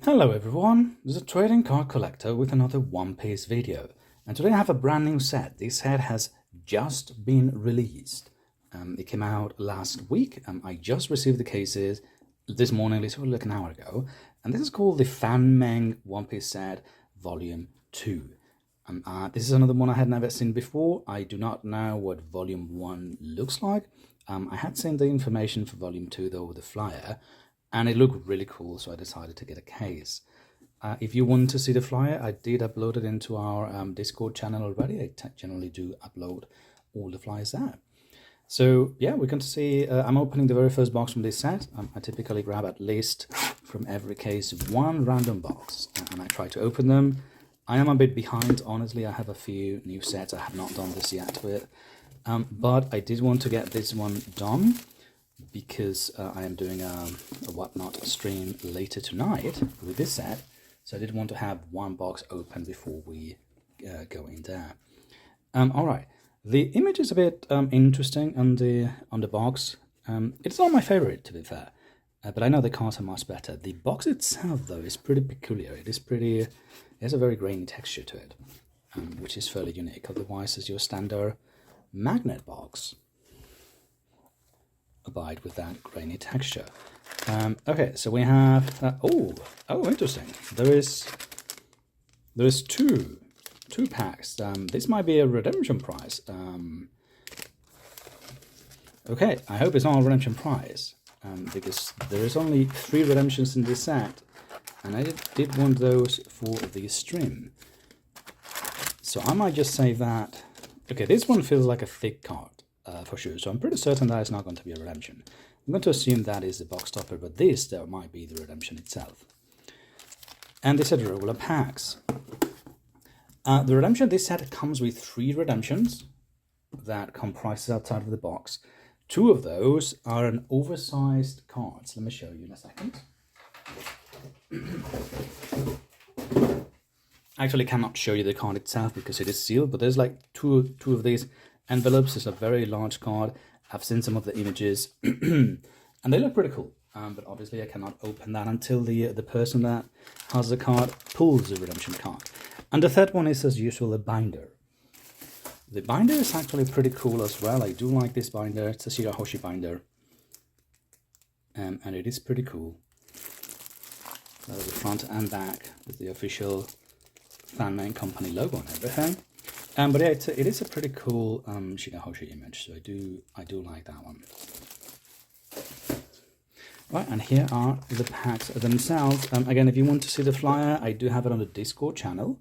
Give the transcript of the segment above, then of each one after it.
Hello everyone, this is a trading card collector with another One Piece video, and today I have a brand new set. This set has just been released. It came out last week. I just received the cases this morning, literally like an hour ago, and this is called the Fanmeng One Piece set Volume 2. This is another one I had never seen before. I do not know what Volume 1 looks like. I had seen the information for Volume 2 though with the flyer, and it looked really cool, so I decided to get a case. If you want to see the flyer, I did upload it into our Discord channel already. I generally do upload all the flyers there. So yeah, we're going to see, I'm opening the very first box from this set. I typically grab at least from every case one random box, and I try to open them. I am a bit behind, honestly. I have a few new sets I have not done this yet with, but I did want to get this one done because I am doing a whatnot stream later tonight with this set, so I did want to have one box open before we go in there. All right, the image is a bit interesting on the box. It's not my favorite, to be fair, but I know the cards are much better. The box itself, though, is pretty peculiar. It has a very grainy texture to it, which is fairly unique. Otherwise, it's your standard magnet box, abide with that grainy texture. Okay, so we have oh, interesting. There is two packs. This might be a redemption prize. Okay, I hope it's not a redemption prize, because there is only 3 redemptions in this set, and I did want those for the stream. So I might just say that. Okay, this one feels like a thick card. For sure, so I'm pretty certain that it's not going to be a redemption. I'm going to assume that is the box topper, but there might be the redemption itself. And these are the regular packs. The redemption, this set comes with 3 redemptions that comprises outside of the box. 2 of those are an oversized cards. Let me show you in a second. I actually cannot show you the card itself because it is sealed, but there's like two of these envelopes. Is a very large card. I've seen some of the images and they look pretty cool, but obviously I cannot open that until the person that has the card pulls the redemption card. And the third one is, as usual, a binder. The binder is actually pretty cool as well. I do like this binder. It's a Shirahoshi binder, and it is pretty cool. So the front and back with the official Fanmeng company logo and everything. But yeah, it is a pretty cool Shirahoshi image, so I do like that one. Right, and here are the packs themselves. Again, if you want to see the flyer, I do have it on the Discord channel,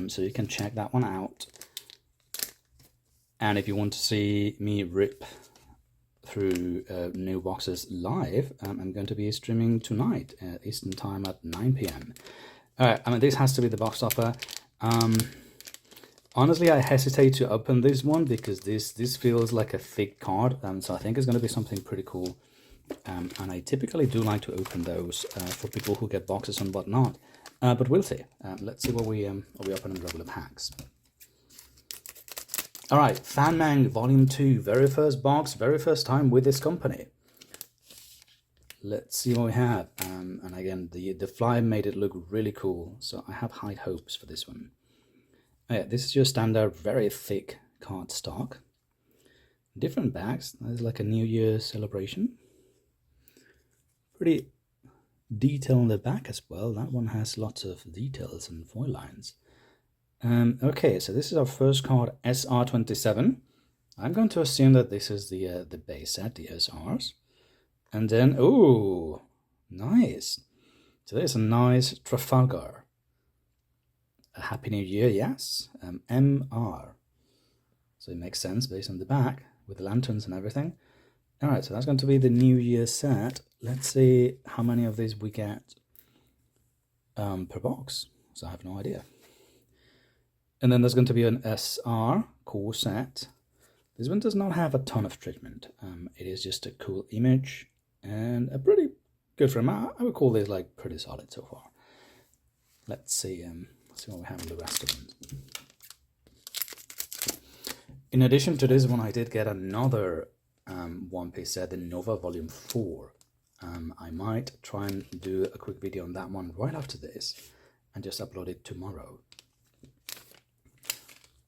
so you can check that one out. And if you want to see me rip through new boxes live, I'm going to be streaming tonight Eastern time at 9 p.m. All right, I mean, this has to be the box topper. Honestly, I hesitate to open this one because this feels like a thick card, so I think it's going to be something pretty cool. And I typically do like to open those for people who get boxes and whatnot. But we'll see. Let's see what we open in regular packs. All right, Fanmeng Volume 2, very first box, very first time with this company. Let's see what we have. And again, the flyer made it look really cool, so I have high hopes for this one. Yeah, this is your standard, very thick card stock. Different bags. There's like a New Year celebration. Pretty detail on the back as well. That one has lots of details and foil lines. Okay, so this is our first card, SR27. I'm going to assume that this is the base set, the SRs. And then, oh, nice. So there's a nice Trafalgar. A Happy New Year, yes. MR. So it makes sense based on the back with the lanterns and everything. All right, so that's going to be the New Year set. Let's see how many of these we get per box. So I have no idea. And then there's going to be an SR core set. This one does not have a ton of treatment. It is just a cool image and a pretty good frame. I would call this like pretty solid so far. Let's see. See what we have in the rest of them. In addition to this one, I did get another One Piece set, the Nova Volume 4. I might try and do a quick video on that one right after this and just upload it tomorrow.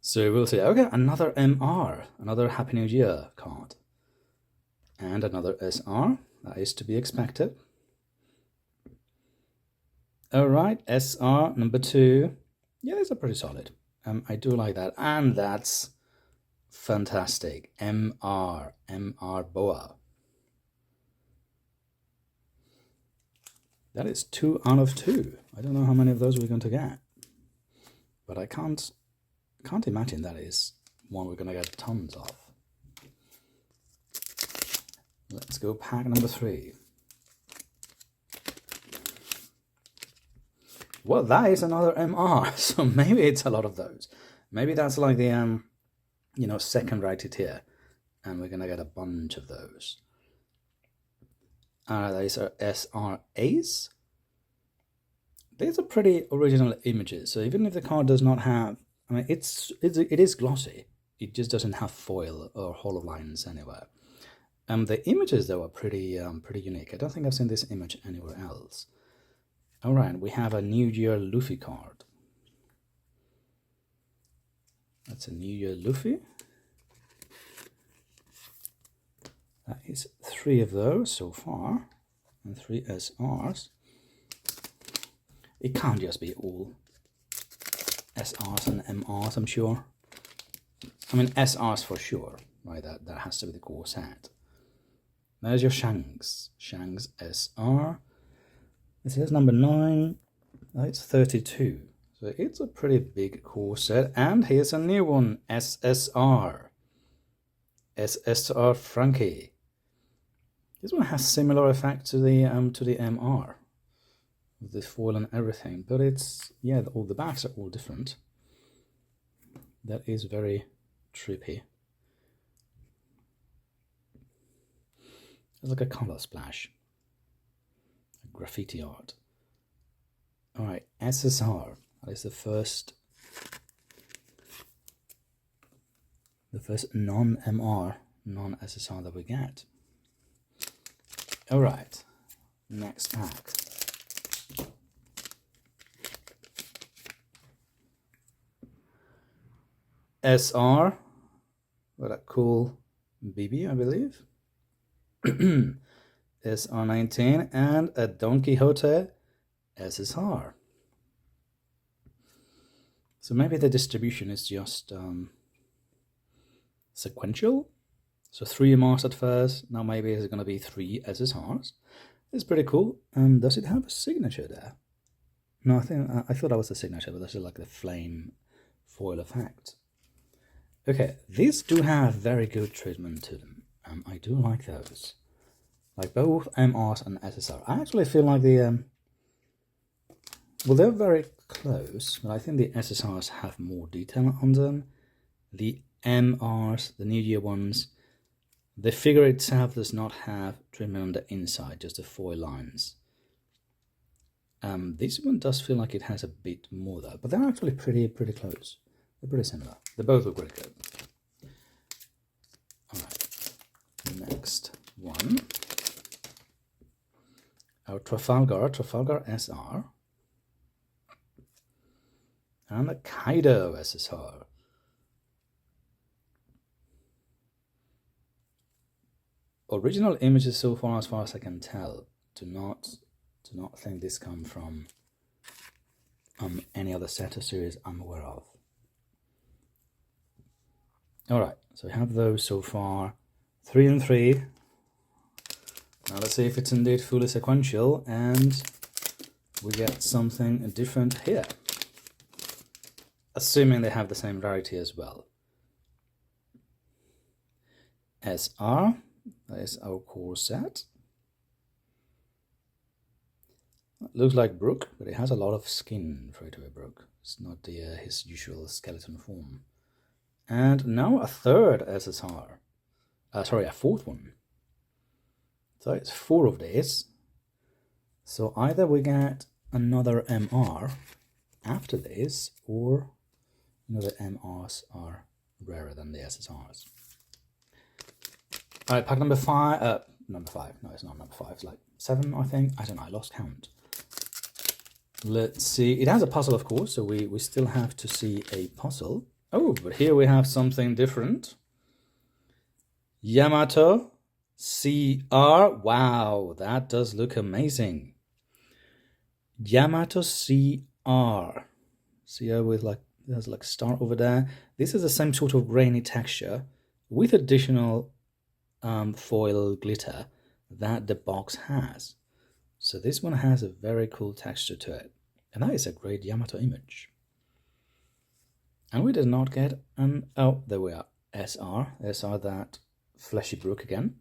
So we'll see. Okay, another MR, another Happy New Year card. And another SR, that is to be expected. Alright, SR number 2. Yeah, these are pretty solid. I do like that. And that's fantastic. MR Boa. That is 2 out of 2. I don't know how many of those we're going to get. But I can't imagine that is one we're going to get tons of. Let's go pack number 3. Well, that is another MR, so maybe it's a lot of those. Maybe that's like the, you know, second rated tier, and we're gonna get a bunch of those. These are SRAs. These are pretty original images, so even if the card does not have, I mean, it is glossy. It just doesn't have foil or hollow lines anywhere. The images though are pretty unique. I don't think I've seen this image anywhere else. All right, we have a New Year Luffy card. That's a New Year Luffy. That is 3 of those so far, and 3 SRs. It can't just be all SRs and MRs, I'm sure. I mean, SRs for sure, right? That has to be the core set. There's your Shanks. Shanks SR. It says number 9. It's 32. So it's a pretty big core set. And here's a new one, SSR. SSR Frankie. This one has similar effect to the MR. With the foil and everything. But it's, yeah, all the backs are all different. That is very trippy. It's like a color splash. Graffiti art. All right, SSR. That is the first non-MR, non-SSR that we get. All right, next pack. SR. What a cool BB, I believe. SR19 and a Don Quixote SSR. So maybe the distribution is just sequential. So 3 MRs at first. Now maybe it's going to be 3 SSRs. It's pretty cool. Does it have a signature there? No, I thought that was the signature, but this is like the flame foil effect. Okay, these do have very good treatment to them. I do like those. Like both MRs and SSR. I actually feel like the, well, they're very close, but I think the SSRs have more detail on them. The MRs, the New Year ones, the figure itself does not have treatment on the inside, just the foil lines. This one does feel like it has a bit more though, but they're actually pretty close. They're pretty similar. They both look pretty good. All right, next one. Our Trafalgar SR. And a Kaido SSR. Original images so far as I can tell, do not think this come from any other set or series I'm aware of. Alright, so we have those so far. 3 and 3. Now let's see if it's indeed fully sequential and we get something different here. Assuming they have the same rarity as well. SR, that is our core set. It looks like Brook, but it has a lot of skin for it to be Brook. It's not his usual skeleton form. And now a third SSR. Sorry, a fourth one. So it's 4 of these. So either we get another MR after this, or the MRs are rarer than the SSRs. Alright, pack number 5. number 5. No, it's not number 5. It's like 7, I think. I don't know. I lost count. Let's see. It has a puzzle, of course, so we still have to see a puzzle. Oh, but here we have something different. Yamato CR. Wow, that does look amazing. Yamato CR. CR with like, there's like a star over there. This is the same sort of grainy texture with additional foil glitter that the box has. So this one has a very cool texture to it. And that is a great Yamato image. And we did not get an... Oh, there we are. SR. SR, that fleshy brook again.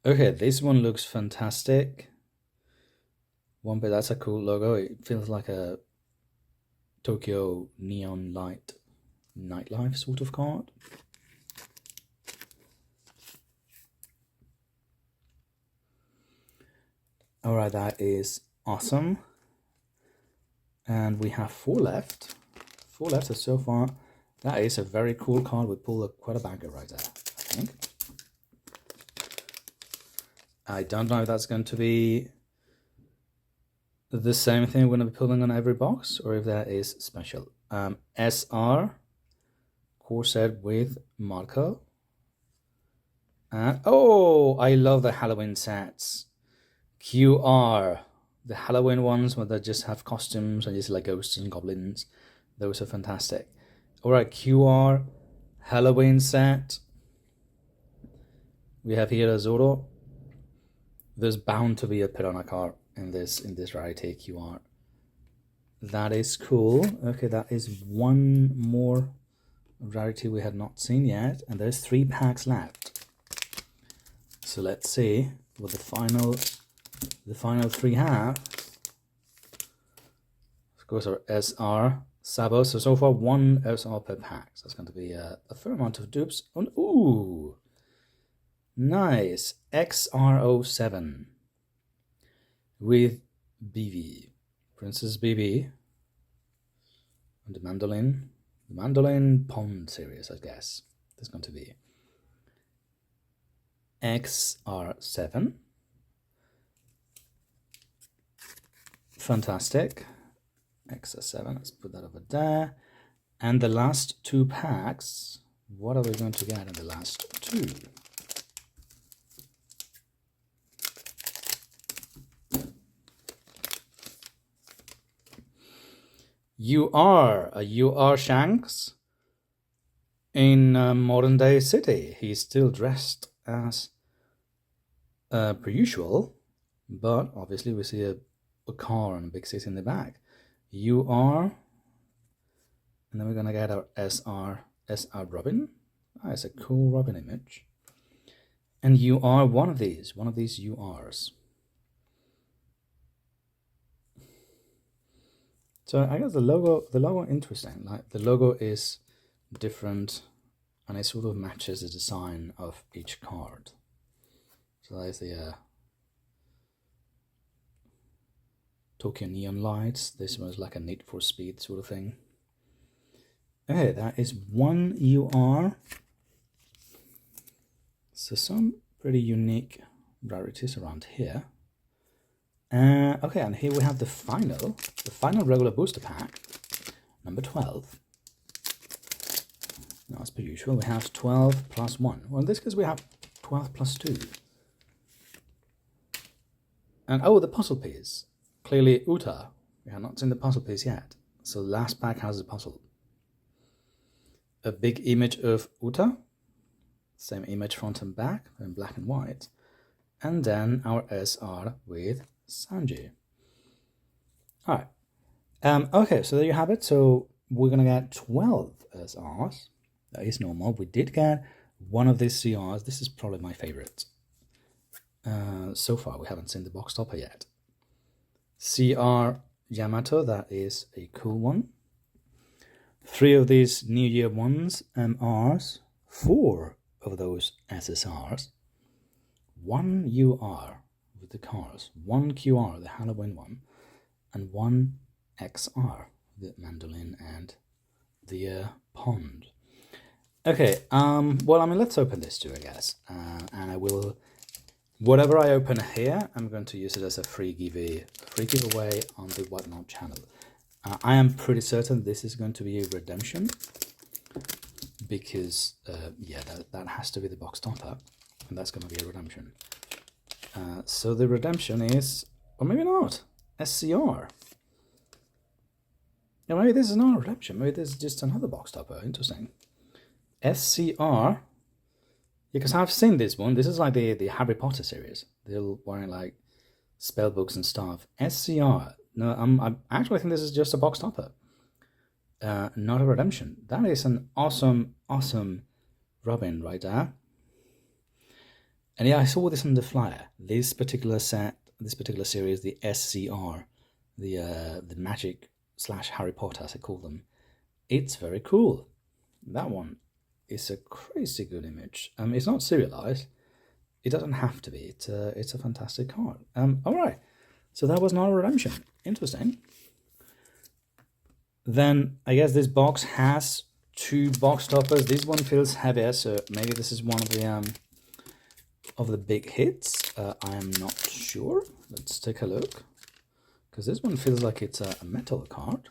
Okay, this one looks fantastic. One bit, that's a cool logo. It feels like a Tokyo neon light nightlife sort of card. Alright, that is awesome. And we have 4 left. 4 left, so far. That is a very cool card. We pulled quite a banger right there, I think. I don't know if that's going to be the same thing we're going to be pulling on every box, or if that is special. SR, core set with Marco. And, oh, I love the Halloween sets. QR, the Halloween ones where they just have costumes and just like ghosts and goblins. Those are fantastic. Alright, QR, Halloween set. We have here a Zoro. There's bound to be a Piranha card in this rarity QR. That is cool. Okay, that is one more rarity we had not seen yet, and there's 3 packs left. So let's see what the final 3 have. Of course, our SR Sabo. So far 1 SR per pack. So that's going to be a fair amount of dupes. And ooh, nice XR07 with BB, Princess BB, and the mandolin Pond series, I guess. There's going to be XR7. Fantastic. XR7, let's put that over there. And the last 2 packs, what are we going to get in the last 2? You are Shanks in modern day city. He's still dressed as per usual, but obviously we see a car and a big city in the back. You are, and then we're gonna get our SR Robin. Ah, it's a cool Robin image. And you are one of these URs. So I guess the logo interesting. Like the logo is different, and it sort of matches the design of each card. So there's the Tokyo neon lights. This was like a Need for Speed sort of thing. Okay, that is 1 UR. So some pretty unique rarities around here. Okay, and here we have the final regular booster pack, number 12. Now, as per usual, we have 12 plus 1. Well, in this case, we have 12 plus 2. And oh, the puzzle piece. Clearly, Uta. We have not seen the puzzle piece yet. So, the last pack has a puzzle. A big image of Uta. Same image front and back, in black and white. And then our SR with Sanji. Alright. Okay, so there you have it. So we're gonna get 12 SRs. That is normal. We did get one of these CRs. This is probably my favorite. So far, we haven't seen the box topper yet. CR Yamato, that is a cool one. 3 of these New Year ones, MRs. 4 of those SSRs. 1 UR with the cars, 1 QR, the Halloween one, and 1 XR, the mandolin and the pond. Okay, well, I mean, let's open this too, I guess, and I will Whatever I open here, I'm going to use it as a free giveaway on the Whatnot channel. I am pretty certain this is going to be a redemption because, yeah, that has to be the box topper, and that's going to be a redemption. So the redemption is, or maybe not, SCR. Yeah, maybe this is not a redemption. Maybe this is just another box topper. Interesting. SCR. Yeah, because I've seen this one. This is like the Harry Potter series. They're wearing like spell books and stuff. SCR. No, I actually think this is just a box topper. Not a redemption. That is an awesome Robin right there. And yeah, I saw this on the flyer. This particular set, this particular series, the SCR, the Magic / Harry Potter, as I call them. It's very cool. That one is a crazy good image. It's not serialized. It doesn't have to be. It's a fantastic card. All right. So that was not a redemption. Interesting. Then I guess this box has 2 box toppers. This one feels heavier, so maybe this is one of the big hits. I am not sure. Let's take a look. Because this one feels like it's a metal card.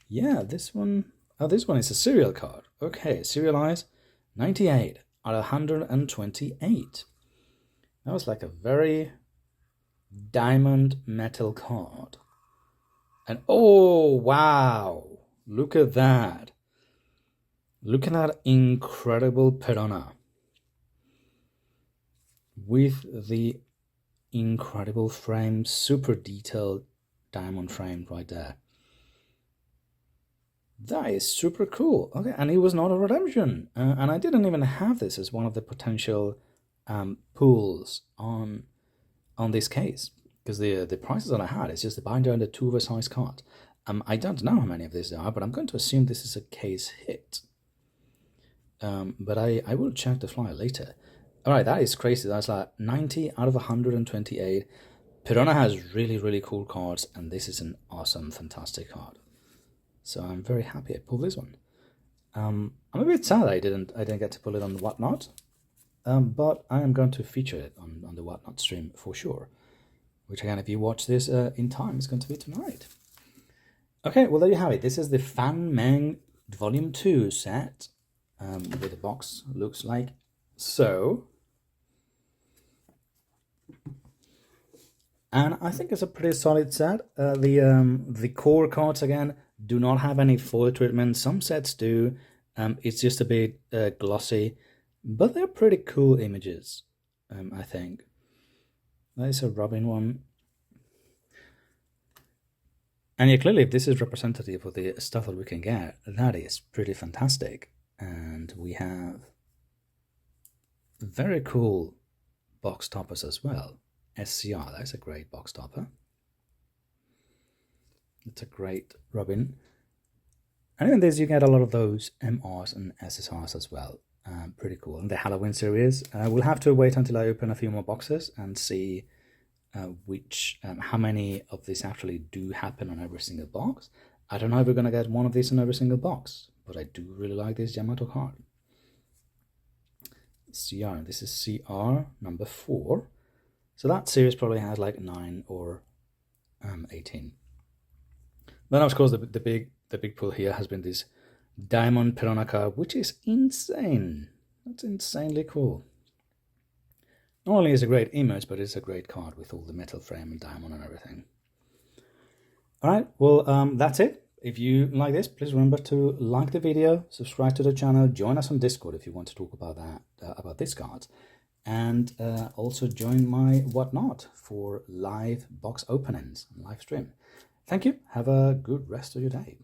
Yeah, this one. Oh, this one is a serial card. Okay, serialized 98 out of 128. That was like a very diamond metal card. And oh, wow. Look at that. Look at that incredible Piranha. With the incredible frame, super detailed diamond frame right there. That is super cool. Okay, and it was not a redemption. And I didn't even have this as one of the potential pulls on this case. Because the prices that I had is just the binder and the 2 oversized cards. I don't know how many of these there are, but I'm going to assume this is a case hit. But I will check the flyer later. Alright, that is crazy. That's like 90 out of 128. Piranha has really cool cards, and this is an awesome, fantastic card. So I'm very happy I pulled this one. I'm a bit sad I didn't get to pull it on the Whatnot, but I am going to feature it on the Whatnot stream for sure. Which again, if you watch this in time, is going to be tonight. Okay, well there you have it. This is the Fanmeng Volume 2 set, where the box looks like so. And I think it's a pretty solid set. The core cards again do not have any foil treatment. Some sets do. It's just a bit glossy, but they're pretty cool images. I think that is a Robin one. And yeah, clearly, if this is representative of the stuff that we can get, that is pretty fantastic. And we have very cool box toppers as well. SCR, that's a great box topper. It's a great Robin. And in this, you get a lot of those MRs and SSRs as well. Pretty cool. And the Halloween series, we'll have to wait until I open a few more boxes and see how many of these actually do happen on every single box. I don't know if we're going to get one of these in every single box, but I do really like this Yamato card. CR, this is CR number 4. So that series probably has like 9 or 18. Then of course the big pull here has been this Diamond Piranha card, which is insane. That's insanely cool. Not only is it a great image, but it's a great card with all the metal frame and diamond and everything. Alright, well that's it. If you like this, please remember to like the video, subscribe to the channel, join us on Discord if you want to talk about that, about this card, and also join my Whatnot for live box openings, live stream. Thank you. Have a good rest of your day.